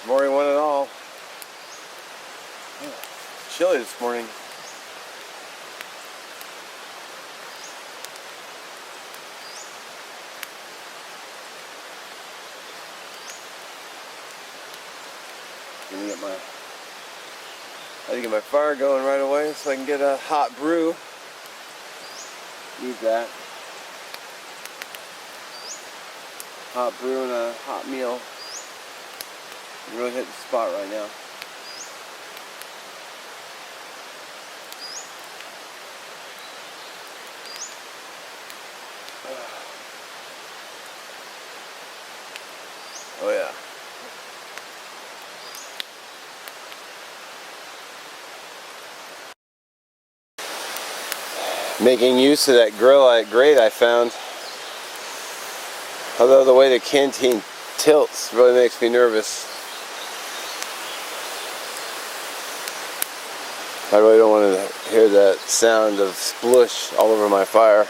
Morning one and all. Chilly this morning. I had to get my fire going right away so I can get a hot brew. Need that. Hot brew and a hot meal. I'm really hitting the spot right now. Oh yeah. Making use of that grate I found. Although the way the canteen tilts really makes me nervous. I really don't want to hear that sound of splush all over my fire.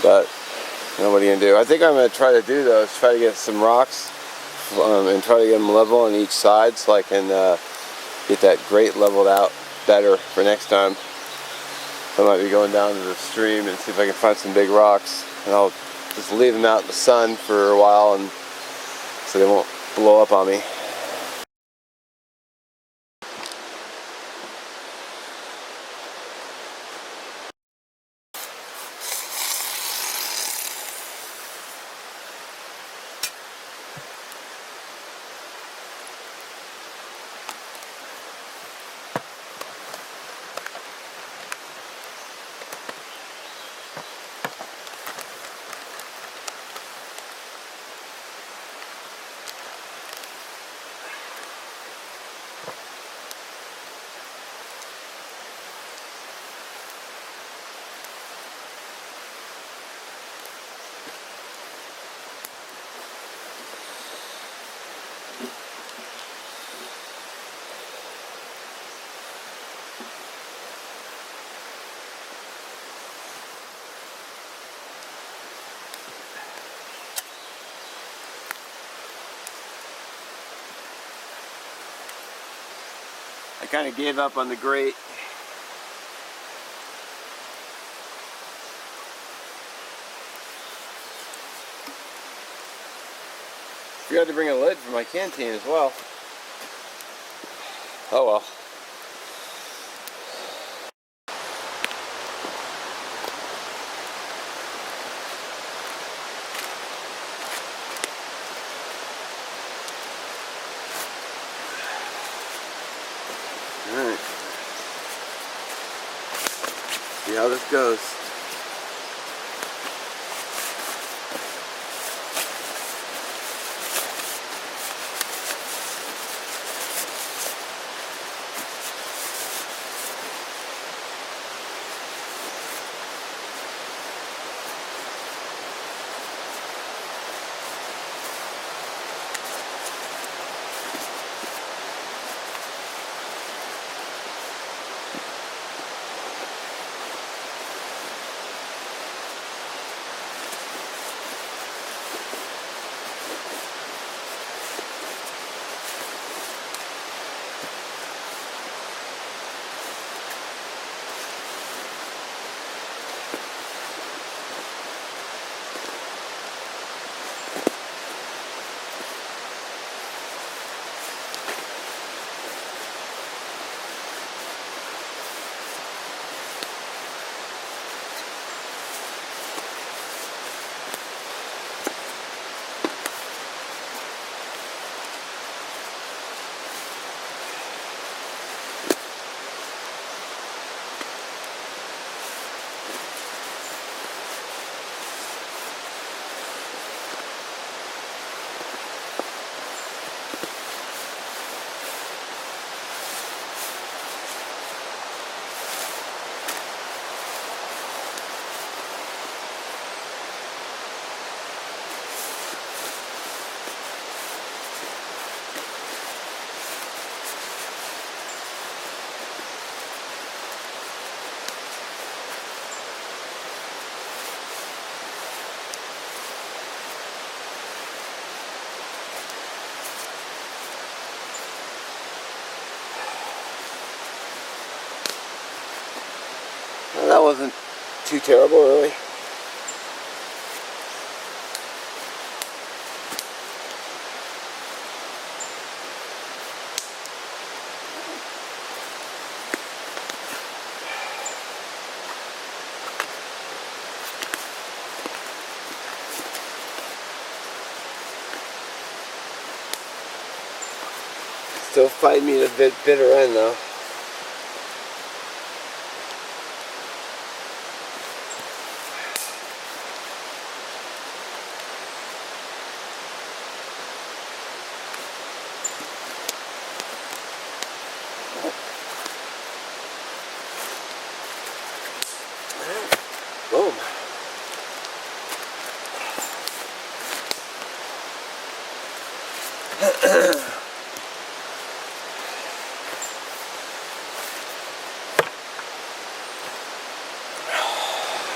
But you know, what are you going to do? I think I'm going to try to do though is try to get some rocks and try to get them level on each side so I can get that grate leveled out better for next time. I might be going down to the stream and see if I can find some big rocks, and I'll just leave them out in the sun for a while and so they won't blow up on me. I kind of gave up on the grate. Forgot to bring a lid for my canteen as well. Oh well. Alright. See how this goes. that wasn't too terrible, really. Still fighting me to the bitter end, though. Boom.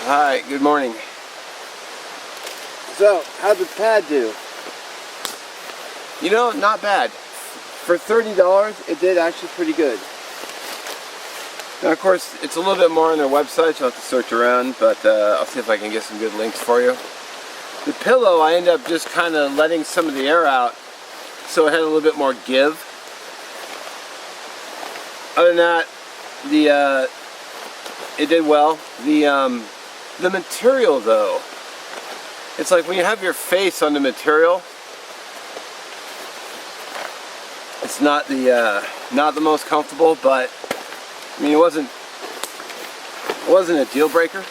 Alright, good morning. So, how'd the pad do? You know, not bad. For $30, it did actually pretty good. Now, of course, it's a little bit more on their website, so I'll have to search around, but I'll see if I can get some good links for you. The pillow, I ended up just kind of letting some of the air out, so it had a little bit more give. Other than that, it did well. The material, though, it's like when you have your face on the material, it's not the most comfortable, but I mean, it wasn't a deal breaker.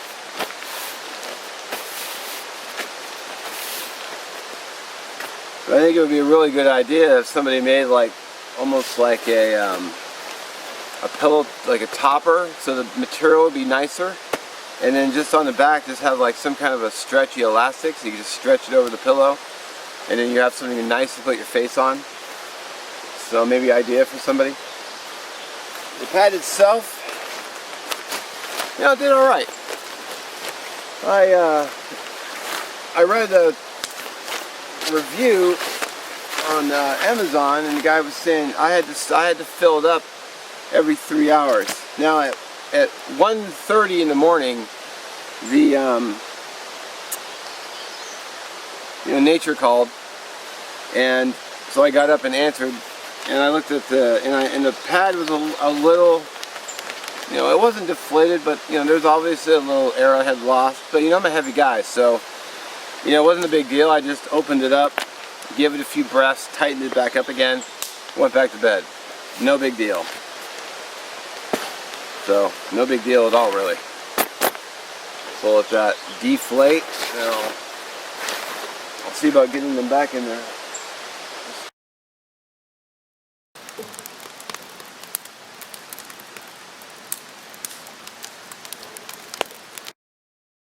But I think it would be a really good idea if somebody made like almost like a pillow, like a topper, so the material would be nicer, and then just on the back just have like some kind of a stretchy elastic, so you can just stretch it over the pillow, and then you have something nice to put your face on. So maybe idea for somebody. The pad itself, you know, it did all right. I read a review on Amazon, and the guy was saying I had to fill it up every 3 hours. Now at 1:30 in the morning, the nature called, and so I got up and answered. And I looked at and the pad was a little, you know, it wasn't deflated, but you know, there's obviously a little air I had lost. But you know, I'm a heavy guy, so you know, it wasn't a big deal. I just opened it up, gave it a few breaths, tightened it back up again, went back to bed. No big deal. So no big deal at all, really. So let that deflate. Now I'll see about getting them back in there.